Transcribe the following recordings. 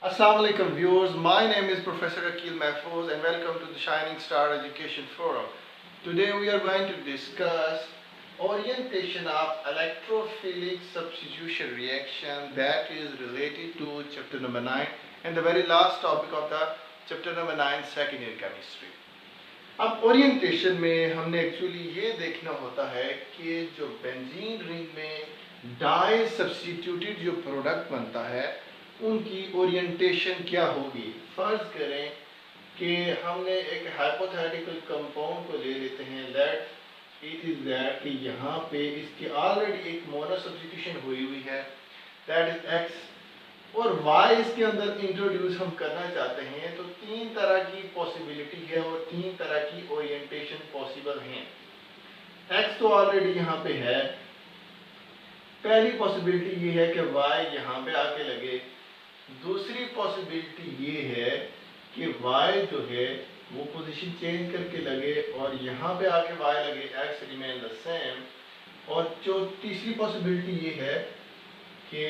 Assalamu alaikum viewers, my name is Professor Akil Mahfouz and welcome to the Shining Star Education Forum. Today we are going to discuss orientation of electrophilic substitution reaction that is related to chapter number 9 and the very last topic of the chapter number 9 second year chemistry. अब orientation में हमने actually ये देखना होता है कि जो benzene ring में डाई सब्स्टिट्यूटेड जो प्रोडक्ट बनता है उनकी ओरिएंटेशन क्या होगी। फर्ज करें कि हमने एक हाइपोथेटिकल कंपाउंड को ले लेते हैं, लेट इट इज दैट कि यहाँ पे इसकी ऑलरेडी एक मोनो सब्स्टिट्यूशन हुई है, दैट इज एक्स, और y इसके अंदर इंट्रोड्यूस हम करना चाहते हैं, तो तीन तरह की पॉसिबिलिटी है और तीन तरह की ओरिएंटेशन पॉसिबल हैं। x तो ऑलरेडी यहाँ पे है, पहली पॉसिबिलिटी ये है कि y यहाँ पे आके लगे, दूसरी पॉसिबिलिटी ये है कि y जो है वो पोजीशन चेंज करके लगे और यहाँ पे आके y लगे, x रिमेन द सेम, और जो तीसरी पॉसिबिलिटी ये है कि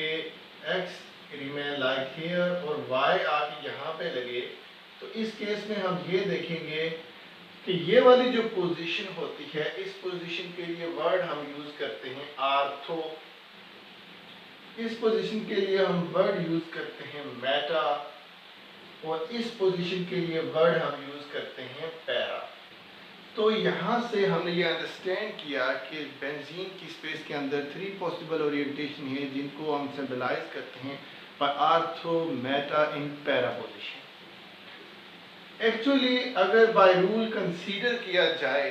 x रिमेन लाइक हियर और y आके यहाँ पे लगे। तो इस केस में हम ये देखेंगे कि ये वाली जो पोजीशन होती है, इस पोजीशन के लिए वर्ड हम यूज करते हैं आर्थो, इस पोजीशन के लिए हम वर्ड यूज करते हैं मेटा, और इस पोजीशन के लिए वर्ड हम यूज करते हैं पैरा। तो यहाँ से हमने ये अंडरस्टैंड किया कि बेंजीन की स्पेस के अंदर थ्री पॉसिबल ओरिएंटेशन है जिनको हम सिंबलाइज करते हैं by ortho, meta in para position. Actually अगर बाय रूल कंसीडर किया जाए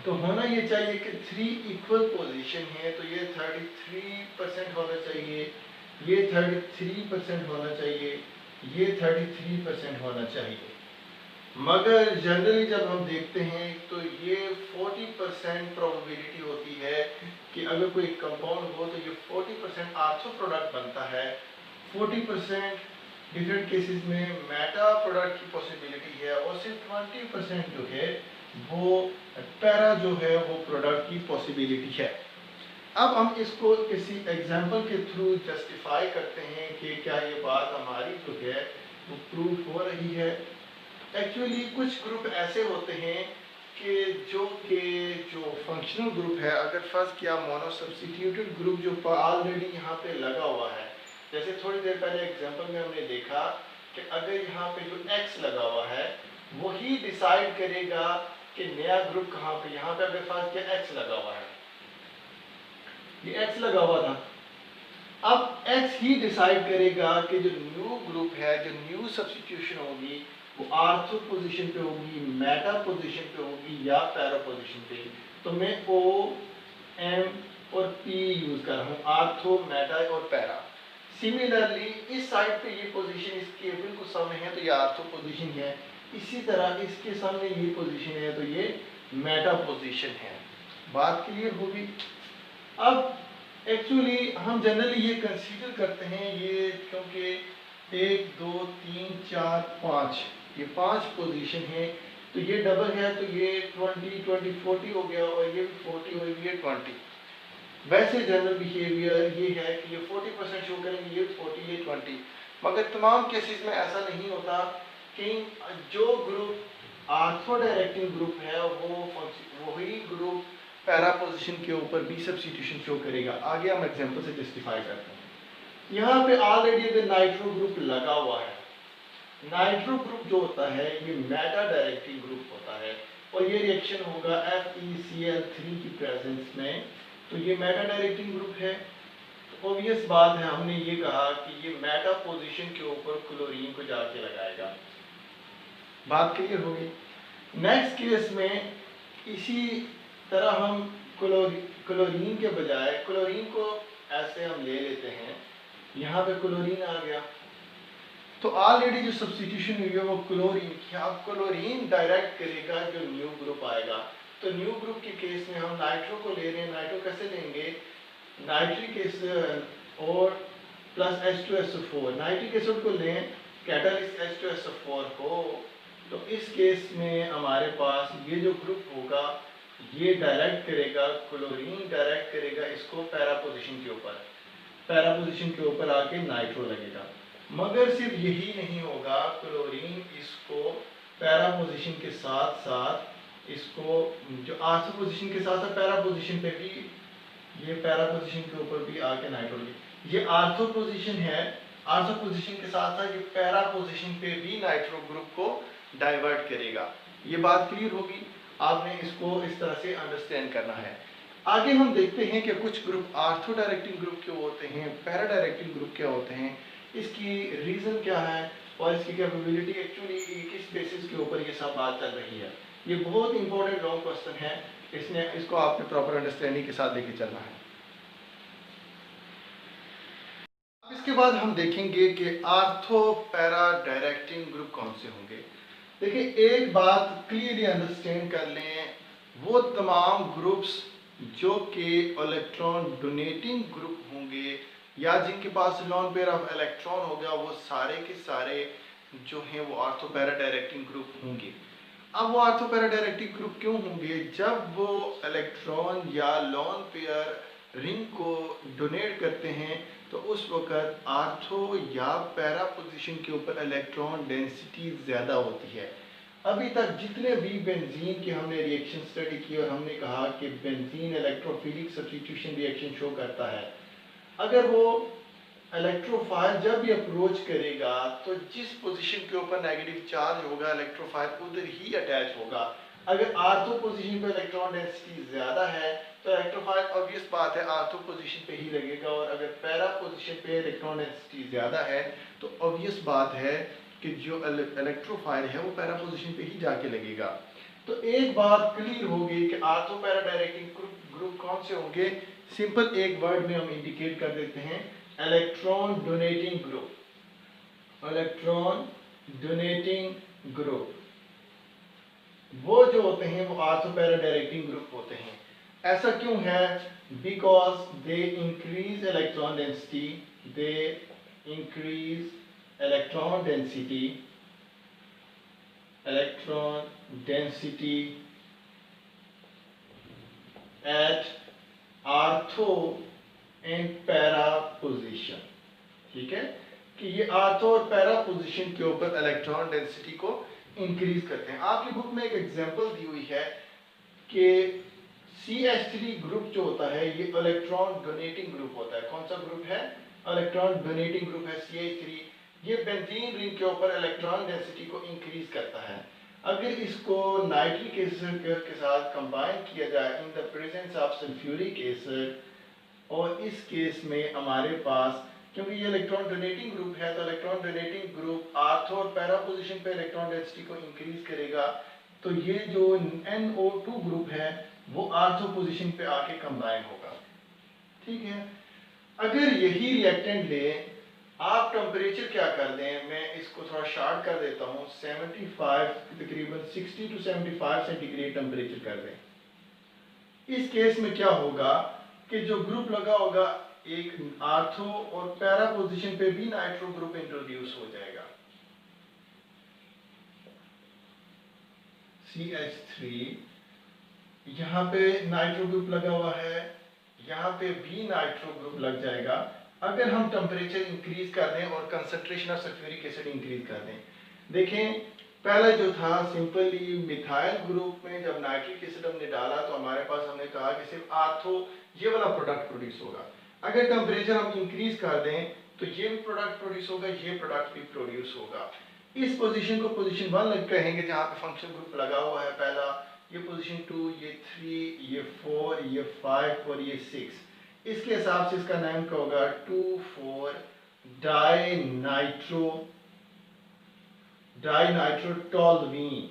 तो होना ये चाहिए कि थ्री इक्वल पोजीशन है, तो ये 33% होना चाहिए, ये 33% होना चाहिए, ये 33% होना चाहिए। मगर जनरली जब हम देखते हैं तो ये 40% प्रोबेबिलिटी होती है कि अगर कोई कंपाउंड हो तो ये 40% आर्थो प्रोडक्ट बनता है, 40% डिफरेंट केसेस में मेटा प्रोडक्ट की पॉसिबिलिटी है, और सिर्फ 20% जो है वो पैरा जो है वो प्रोडक्ट की पॉसिबिलिटी है। अब हम इसको किसी एग्जांपल के थ्रू जस्टिफाई करते हैं कि क्या ये बात हमारी जो है वो प्रूफ हो रही है। एक्चुअली कुछ ग्रुप ऐसे होते हैं कि जो फंक्शनल ग्रुप है, अगर फर्ज किया मोनो सब्स्टिट्यूटेड ग्रुप जो ऑलरेडी यहाँ पे लगा हुआ है, जैसे थोड़ी देर पहले एग्जांपल में हमने देखा कि अगर यहाँ पे जो x लगा हुआ है वही डिसाइड करेगा कि नया ग्रुप कहाँ पे, यहाँ पे अगर फर्ज किया x लगा हुआ है, ये x लगा हुआ था, अब x ही डिसाइड करेगा कि जो न्यू ग्रुप है, जो न्यू सब्स्टिट्यूशन होगी वो आर्थो पोजीशन पे होगी, मेटा पोजीशन पे होगी या पैरा पोजीशन पे। तो मैं O, M और P यूज कर रहा हूँ, आर्थो, मेटा और पैरा। सिमिलरली इस साइड पे ये पोजीशन इसके बिल्कुल सामने है तो ये आर्थो पोजीशन है, इसी तरह इसके सामने ये पोजीशन है तो ये मेटा पोजीशन है। बात क्लियर होगी। अब एक्चुअली हम जनरली ये कंसीडर करते हैं, ये क्योंकि 1 2 3 4 5 ये 5 पोजीशन है, तो ये डबल है तो ये 20 20 40 हो गया, और ये भी 40 और ये 20। वैसे जनरल बिहेवियर ये है कि ये 40% शो करेंगे, ये 40 ये 20, मगर तमाम केसेस में ऐसा नहीं होता कि जो ग्रुप आर्थो डायरेक्टिंग ग्रुप है वही ग्रुप पैरा पोजीशन के ऊपर भी सब्स्टिट्यूशन शो करेगा। आगे हम एग्जांपल से जस्टिफाई करते हैं। यहाँ पे ऑलरेडी अगर नाइट्रो ग्रुप लगा हुआ है, नाइट्रो ग्रुप जो होता है ये मेटा डायरेक्टिंग ग्रुप होता है, और ये रिएक्शन होगा FeCl3 की प्रेजेंस में, तो ये मेटा डायरेक्टिंग ग्रुप है। तो ऑब्वियस बात है, हमने ये कहा कि ये मेटा पोजीशन के ऊपर क्लोरीन को जाके लगाएगा। बात क्लियर होगी। नेक्स्ट केस में इसी तरह हम क्लोरीन के बजाय क्लोरीन को ऐसे हम ले लेते हैं, यहाँ पे क्लोरीन आ गया, तो ऑलरेडी जो सब्स्टिट्यूशन हुई है वो क्लोरीन की, अब क्लोरीन डायरेक्ट करेगा जो न्यू ग्रुप आएगा। तो न्यू ग्रुप के केस में हम नाइट्रो को ले रहे हैं, नाइट्रो कैसे लेंगे, नाइट्रिक एसिड और प्लस H2SO4, नाइट्रिक एसिड को लें, कैटालिस्ट H2SO4 को, तो इस केस में हमारे पास ये जो ग्रुप होगा ये डायरेक्ट करेगा, क्लोरीन डायरेक्ट करेगा इसको पैरा पोजीशन के ऊपर, पैरा पोजीशन के ऊपर आके नाइट्रो लगेगा। मगर सिर्फ यही नहीं होगा, क्लोरीन इसको पैरा पोजीशन के साथ साथ इसको जो आर्थो पोजीशन के साथ साथ पैरा पोजीशन पे भी, ये पैरा पोजीशन के ऊपर भी आके नाइट्रोजन, ये आर्थो पोजीशन है, आर्थो पोजीशन के साथ साथ ये पैरा पोजीशन पे भी नाइट्रो ग्रुप को डाइवर्ट करेगा। ये बात क्लियर होगी, आपने इसको इस तरह से अंडरस्टैंड करना है। आगे हम देखते हैं कि कुछ ग्रुप आर्थो डायरेक्टिंग ग्रुप क्यों होते हैं, पैरा डायरेक्टिंग ग्रुप क्या होते हैं, इसकी रीजन क्या है और इसकी कैपेबिलिटी एक्चुअली किस बेसिस के ऊपर ये सब बात चल रही है। ये बहुत इंपॉर्टेंट लॉन्ग क्वेश्चन है, इसको आपने प्रॉपर अंडरस्टैंडिंग के साथ लेके चलना है। इसके बाद हम देखेंगे कि आर्थो पैरा डायरेक्टिंग ग्रुप कौन से होंगे। देखिए एक बात क्लियरली अंडरस्टैंड कर लें, वो तमाम ग्रुप्स जो कि इलेक्ट्रॉन डोनेटिंग ग्रुप होंगे या जिनके पास लोन पेयर ऑफ इलेक्ट्रॉन हो गया, वो सारे के सारे जो हैं वो आर्थो पैरा डायरेक्टिंग ग्रुप होंगे। अब वो आर्थो पैरा डायरेक्टिंग ग्रुप क्यों होंगे, जब वो इलेक्ट्रॉन या लोन पेयर रिंग को डोनेट करते हैं तो उस वक्त आर्थो या पैरा पोजीशन के ऊपर इलेक्ट्रॉन डेंसिटी ज़्यादा होती है। अभी तक जितने भी बेंजीन के हमने रिएक्शन स्टडी की और हमने कहा कि benzene electrophilic substitution reaction show करता है, अगर वो इलेक्ट्रोफाइल जब भी अप्रोच करेगा तो जिस पोजीशन के ऊपर नेगेटिव चार्ज होगा इलेक्ट्रोफाइल उधर ही अटैच होगा। अगर आर्थो पोजीशन पे इलेक्ट्रॉन डेंसिटी ज़्यादा है तो इलेक्ट्रोफाइल ऑब्वियस बात है आर्थो पोजीशन पे ही लगेगा, और अगर पैरा पोजीशन पे इलेक्ट्रॉन डेंसिटी ज़्यादा है तो ऑब्वियस बात है कि जो इलेक्ट्रोफाइल है वो पैरा पोजीशन पे ही जाके लगेगा। तो एक बात क्लियर होगी कि आर्थो पैरा डायरेक्टिंग ग्रुप कौन से होंगे, सिंपल एक वर्ड में हम इंडिकेट कर देते हैं, electron donating group. Electron donating group वो जो होते हैं वो आर्थो पैरा डायरेक्टिंग ग्रुप होते हैं। ऐसा क्यों है, because they increase electron density, they increase electron density, electron density at ortho and para position. ठीक है कि ये आर्थो और पैरा पोजीशन के ऊपर इलेक्ट्रॉन डेंसिटी को इंक्रीज करते हैं। आपकी बुक में एक एग्जांपल दी हुई है कि CH3 ग्रुप जो होता है ये इलेक्ट्रॉन डोनेटिंग ग्रुप होता है। कौन सा ग्रुप है, इलेक्ट्रॉन डोनेटिंग ग्रुप है CH3। ये बेंजीन रिंग के ऊपर इलेक्ट्रॉन डेंसिटी को इंक्रीज करता है। अगर इसको नाइट्रिक एसिड के साथ कंबाइन किया जाए in the presence of sulphuric acid, और इस केस में हमारे पास क्योंकि ये इलेक्ट्रॉन डोनेटिंग ग्रुप है तो इलेक्ट्रॉन डोनेटिंग ग्रुप आर्थो और पैरा पोजीशन पे इलेक्ट्रॉन डेंसिटी को इंक्रीज करेगा, तो ये जो NO2 ग्रुप है वो आर्थो पोजीशन पे आके कंबाइन होगा। ठीक है, अगर यही रिएक्टेंट ले आप टेम्परेचर क्या कर दें, मैं इसको थोड़ा शार्ट कर देता हूँ, 75 तकरीबन 60 to 75 सेंटीग्रेड टेम्परेचर कर दें। इस केस में क्या होगा कि जो ग्रुप लगा होगा एक आर्थो और पैरा पोजीशन पे भी नाइट्रो ग्रुप इंट्रोड्यूस हो जाएगा। CH3 यहाँ पे नाइट्रो ग्रुप लगा हुआ है, यहाँ पे भी नाइट्रो ग्रुप लग जाएगा अगर हम टेम्परेचर इंक्रीज कर दें और concentration of sulphuric acid increase कर दें। देखें पहला जो था सिंपली मिथाइल ग्रुप में जब नाइट्रिक एसिड हमने डाला तो हमारे पास हमने कहा कि सिर्फ आर्थो ये वाला प्रोडक्ट प्रोड्यूस होगा। अगर टेम्परेचर हम इंक्रीज कर दें तो ये भी प्रोडक्ट प्रोड्यूस होगा, ये प्रोडक्ट भी प्रोड्यूस होगा। इस पोजीशन को पोजीशन 1 कहेंगे जहाँ पे फंक्शन ग्रुप लगा हुआ है पहला, ये पोजीशन 2, ये 3, ये 4, ये 5 और ये 6। इसके हिसाब से इसका नाम क्या होगा 2,4 डाइनाइट्रोटोलुईन,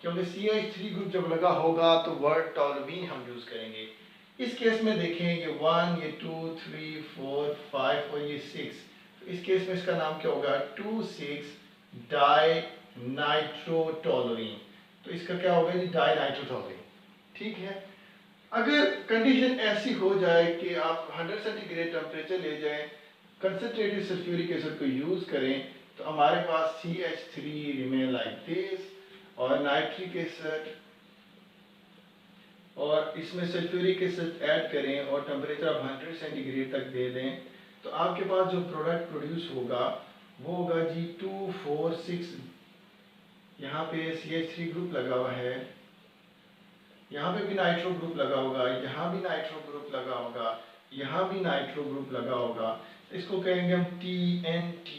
क्योंकि CH3 ग्रुप जब लगा होगा तो वर्ड टोलुईन हम यूज करेंगे। इस केस में देखें ये 1, ये 2, 3, 4, 5 और ये 6, तो इस केस में इसका नाम क्या होगा 2,6 डाइनाइट्रोटोलुईन, तो इसका क्या होगा जी डाइनाइट्रोटोलुईन। ठीक है, अगर कंडीशन ऐसी हो जाए कि आप 100 सेंटीग्रेड टेम्परेचर ले जाएं, कंसंट्रेटेड सल्फ्यूरिक एसिड को यूज करें तो हमारे पास CH3 रिमेन लाइक दिस, और नाइट्रिक एसिड और इसमें सल्फ्यूरिक एसिड ऐड करें और टेम्परेचर आप 100 सेंटीग्रेड तक दे दें, तो आपके पास जो प्रोडक्ट प्रोड्यूस होगा वो होगा जी 246, यहाँ पे CH3 ग्रुप लगा हुआ है, यहाँ पे भी नाइट्रो ग्रुप लगा होगा, यहाँ भी नाइट्रो ग्रुप लगा होगा, यहाँ भी नाइट्रो ग्रुप लगा होगा। इसको कहेंगे हम TNT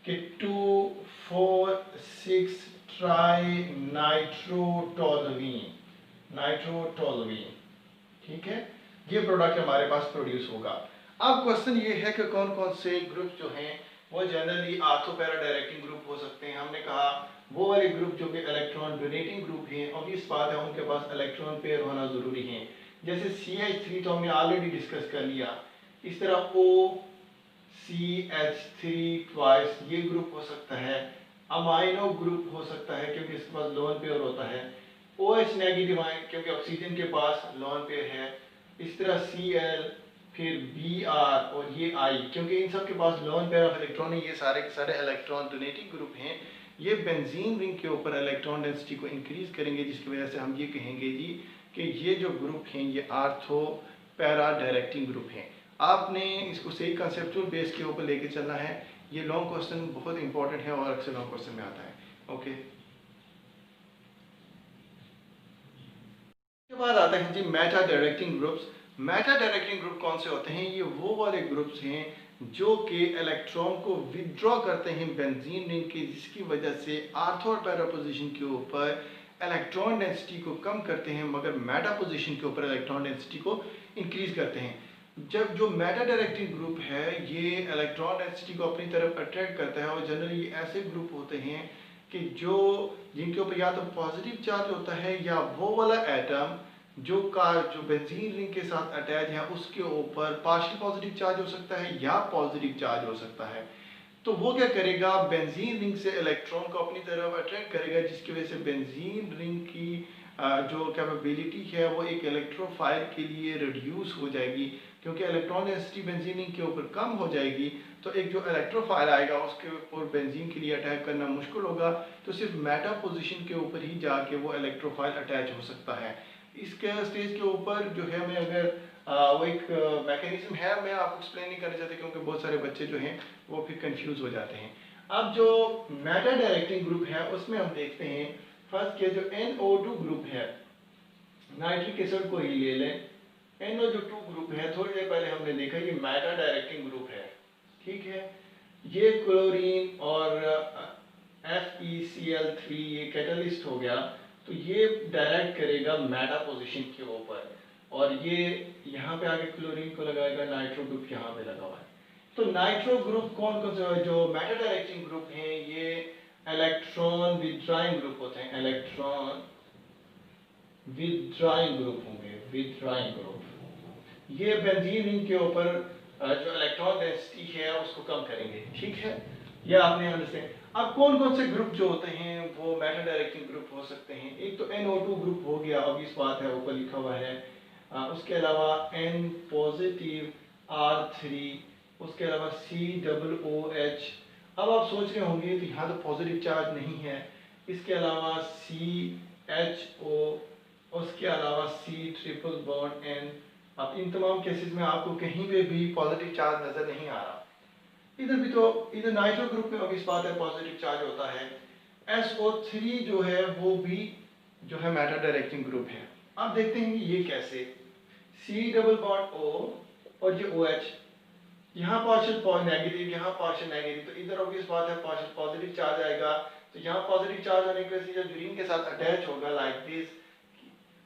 कि 2,4,6 ट्राई नाइट्रोटोलुईन, नाइट्रोटोलुईन, ठीक है। ये प्रोडक्ट हमारे पास प्रोड्यूस होगा। अब क्वेश्चन ये है कि कौन कौन से ग्रुप जो हैं वो generally ortho para directing group हो सकते हैं। हमने कहा वो वाले ग्रुप जो कि इलेक्ट्रॉन डोनेटिंग ग्रुप हैं, ऑब्वियस बात है उनके पास इलेक्ट्रॉन पेयर होना ज़रूरी है। जैसे CH3 तो हमने ऑलरेडी डिस्कस कर लिया। इस तरह OCH3 ट्वाइस ये ग्रुप हो सकता है। अमाइनो ग्रुप हो सकता है क्योंकि इसके पास लोन पेयर होता है। OH नेगेटिव आयन क्योंकि ऑक्सीजन के पास लोन पेयर है। इस तरह Cl, फिर Br और ये I क्योंकि इन सब के पास लोन पेयर ऑफ इलेक्ट्रॉन है। ये सारे के सारे इलेक्ट्रॉन डोनेटिंग ग्रुप हैं। ये बेंजीन रिंग के ऊपर इलेक्ट्रॉन डेंसिटी को इंक्रीज करेंगे, जिसकी वजह से हम ये कहेंगे जी कि ये जो ग्रुप हैं ये आर्थो पैरा डायरेक्टिंग ग्रुप हैं। आपने इसको सही कंसेप्चुअल बेस के ऊपर लेके चलना है। ये लॉन्ग क्वेश्चन बहुत इंपॉर्टेंट है और अक्सर लॉन्ग क्वेश्चन में आता है। ओके, के बाद आता है जी meta directing groups. Meta directing group कौन से होते हैं? ये वो वाले ग्रुप्स हैं जो कि इलेक्ट्रॉन को विदड्रॉ करते हैं बेंजीन रिंग के, जिसकी वजह से आर्थो और पैरा पोजीशन के ऊपर इलेक्ट्रॉन डेंसिटी को कम करते हैं, मगर मेटा पोजीशन के ऊपर इलेक्ट्रॉन डेंसिटी को इंक्रीज करते हैं। जब जो मेटा डायरेक्टिंग ग्रुप है ये इलेक्ट्रॉन डेंसिटी को अपनी तरफ अट्रैक्ट करता है, और जनरली ऐसे ग्रुप होते हैं कि जो जिनके ऊपर या तो पॉजिटिव चार्ज होता है या वो वाला एटम जो बेंजीन रिंग के साथ अटैच है उसके ऊपर पार्शियल पॉजिटिव चार्ज हो सकता है या पॉजिटिव चार्ज हो सकता है। तो वो क्या करेगा, बेंजीन रिंग से इलेक्ट्रॉन को अपनी तरफ अट्रैक्ट करेगा, जिसकी वजह से बेंजीन रिंग की जो कैपेबिलिटी है वो एक इलेक्ट्रोफाइल के लिए रिड्यूस हो जाएगी, क्योंकि इलेक्ट्रॉन डेंसिटी बेंजीन रिंग के ऊपर कम हो जाएगी। तो एक जो इलेक्ट्रोफाइल आएगा उसके ऊपर बेंजीन के लिए अटैक करना मुश्किल होगा, तो सिर्फ मेटा पोजीशन के ऊपर ही जाके वो इलेक्ट्रोफाइल अटैच हो सकता है। इसके स्टेज के ऊपर जो है, मैं अगर वो एक मैकेनिज्म है, मैं आपको एक्सप्लेन नहीं करना चाहता क्योंकि बहुत सारे बच्चे जो हैं वो फिर कंफ्यूज हो जाते हैं। अब जो मेटा डायरेक्टिंग ग्रुप है उसमें हम देखते हैं फर्स्ट के जो NO2 ग्रुप है, नाइट्रिक एसिड को ही ले लें। NO2 ग्रुप है, थोड़ी देर पहले हमने देखा ये मेटा डायरेक्टिंग ग्रुप है, ठीक है। ये क्लोरीन और FeCl3 ये कैटलिस्ट हो गया, तो ये डायरेक्ट करेगा मेटा पोजीशन के ऊपर, और ये यहाँ पे आगे क्लोरीन को लगाएगा, नाइट्रो ग्रुप यहाँ पे लगा हुआ है। तो नाइट्रो ग्रुप कौन कौन से जो मेटा डायरेक्टिंग ग्रुप हैं, ये इलेक्ट्रॉन विथड्राइंग ग्रुप होते हैं, इलेक्ट्रॉन विथड्राइंग ग्रुप होंगे, विथड्राइंग ग्रुप। ये बेंजीन रिंग के ऊपर जो इलेक्ट्रॉन डेंसिटी है उसको कम करेंगे, ठीक है। ये आपने अंडरस्टैंड। अब कौन कौन से ग्रुप जो होते हैं वो मेटा डायरेक्टिंग ग्रुप हो सकते हैं? एक तो NO2 ग्रुप हो गया, ऑब्वियस बात है, ऊपर लिखा हुआ है। उसके अलावा N पॉजिटिव R3, उसके अलावा COOH। अब आप सोच रहे होंगे तो यहाँ तो पॉजिटिव चार्ज नहीं है। इसके अलावा CHO, उसके अलावा C ट्रिपल बॉन्ड N। अब इन तमाम केसेस में आपको कहीं पे भी पॉजिटिव चार्ज नजर नहीं आ रहा। इधर भी तो इधर नाइट्रो ग्रुप में ऑब्वियस बात है पॉजिटिव चार्ज होता है। SO3 जो है वो भी जो है मेटा डायरेक्टिंग ग्रुप है। अब देखते हैं कि ये कैसे, C डबल बॉन्ड O और ये OH, यहाँ पार्शियल नेगेटिव, यहाँ पार्शियल नेगेटिव, तो इधर ऑब्वियस बात है पार्शियल पॉजिटिव चार्ज आएगा। तो यहाँ पॉजिटिव चार्ज होने की वजह से जब यूरिन के साथ अटैच होगा लाइक दिस,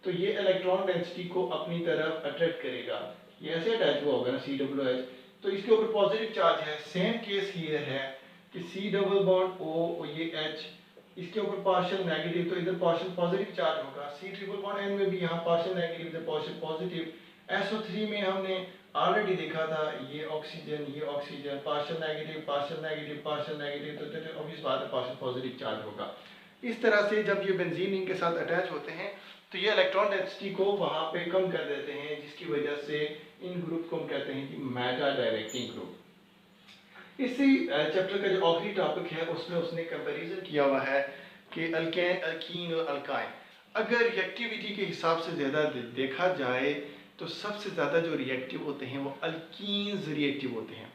तो ये इलेक्ट्रॉन डेंसिटी को अपनी तरफ अट्रैक्ट करेगा। ये ऐसे अटैच हुआ होगा ना COOH, तो इसके ऊपर पॉजिटिव चार्ज है। सेम केस हियर है कि C डबल बॉन्ड O और ये H, इसके ऊपर पार्शियल नेगेटिव, तो इधर पार्शियल पॉजिटिव चार्ज होगा। C ट्रिपल बॉन्ड N में भी यहाँ पार्शियल नेगेटिव, इधर पार्शियल पॉजिटिव। SO3 में हमने ऑलरेडी देखा था, ये oxygen, partial negative, partial negative, partial negative, तो ऑब्वियस बात है पार्शियल पॉजिटिव चार्ज होगा। इस तरह से जब ये बेंजीन रिंग के साथ अटैच होते हैं तो ये इलेक्ट्रॉन डेंसिटी को वहाँ पे कम कर देते हैं, जिसकी वजह से इन ग्रुप को हम कहते हैं कि मेटा डायरेक्टिंग ग्रुप। इसी चैप्टर का जो आखिरी टॉपिक है उसमें उसने कंपैरिजन किया हुआ है कि अल्केन, अल्कीन और अल्काइन। अगर रिएक्टिविटी के हिसाब से ज़्यादा देखा जाए तो सबसे ज़्यादा जो रिएक्टिव होते हैं वो अल्कीन्स रिएक्टिव होते हैं।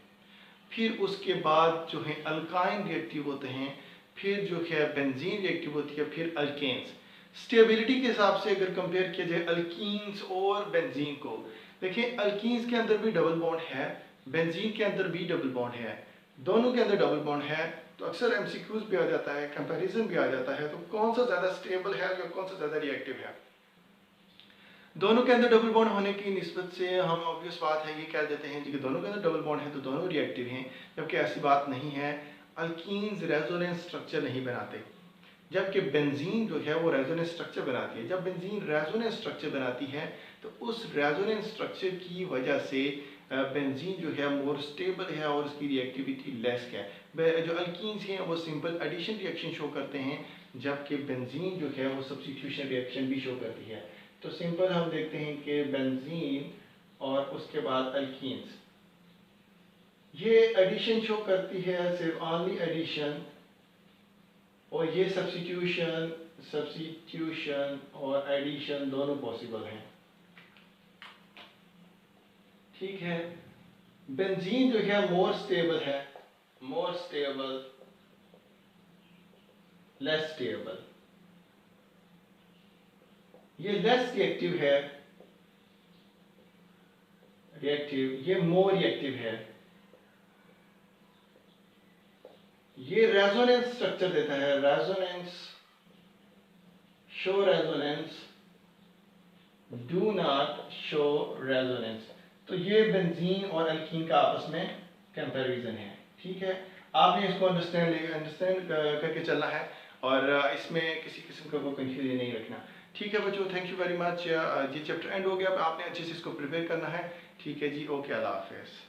फिर उसके बाद जो है अल्काइन रिएक्टिव होते हैं, फिर जो है बेंजीन रिएक्टिव होती है, फिर अल्केन्स। स्टेबिलिटी के हिसाब से अगर कंपेयर किया जाए अल्कीन्स और बेंजीन को, देखिए अल्कीन्स के अंदर भी डबल बॉन्ड है, बेंजीन के अंदर भी डबल बॉन्ड है, दोनों के अंदर डबल बॉन्ड है। तो अक्सर एमसीक्यूज भी आ जाता है, कंपैरिजन भी आ जाता है, तो कौन सा ज़्यादा स्टेबल है या कौन सा ज़्यादा रिएक्टिव है। दोनों के अंदर डबल बॉन्ड होने की निस्बत से हम ऑब्वियस बात है ये कह देते हैं कि दोनों के अंदर डबल बॉन्ड है तो दोनों रिएक्टिव हैं, जबकि ऐसी बात नहीं है। अल्कीन्स रेजोनेंस स्ट्रक्चर नहीं बनाते, जबकि बेंजीन जो है वो रेजोनेंस स्ट्रक्चर बनाती है। जब बेंजीन रेजोनेंस स्ट्रक्चर बनाती है तो उस रेजोनेंस स्ट्रक्चर की वजह से बेंजीन जो है मोर स्टेबल है और उसकी रिएक्टिविटी लेस है। जो अल्कीन्स हैं वो सिंपल एडिशन रिएक्शन शो करते हैं, जबकि बेंजीन जो है वो सब्स्टिट्यूशन रिएक्शन भी शो करती है। तो सिंपल हम देखते हैं कि बेंजीन और उसके बाद अल्कीन्स, ये एडिशन शो करती है, सिर्फ ओनली एडिशन, और ये सब्स्टिट्यूशन और एडिशन दोनों पॉसिबल हैं। ठीक है, बेंजीन जो है मोर स्टेबल है, मोर स्टेबल, लेस स्टेबल। ये लेस रिएक्टिव है, ये मोर रिएक्टिव है। ये रेजोनेंस स्ट्रक्चर देता है, resonance, show resonance, do not show resonance. तो ये बेंजीन और अल्कीन का आपस में कंपैरिजन है। ठीक है, आपने इसको अंडरस्टैंड करके चलना है और इसमें किसी किस्म का कोई कंफ्यूजन नहीं रखना। ठीक है बच्चों, थैंक यू वेरी मच। ये चैप्टर एंड हो गया, अब आपने अच्छे से इसको प्रिपेयर करना है। ठीक है जी, ओके, अल्लाह हाफिज़।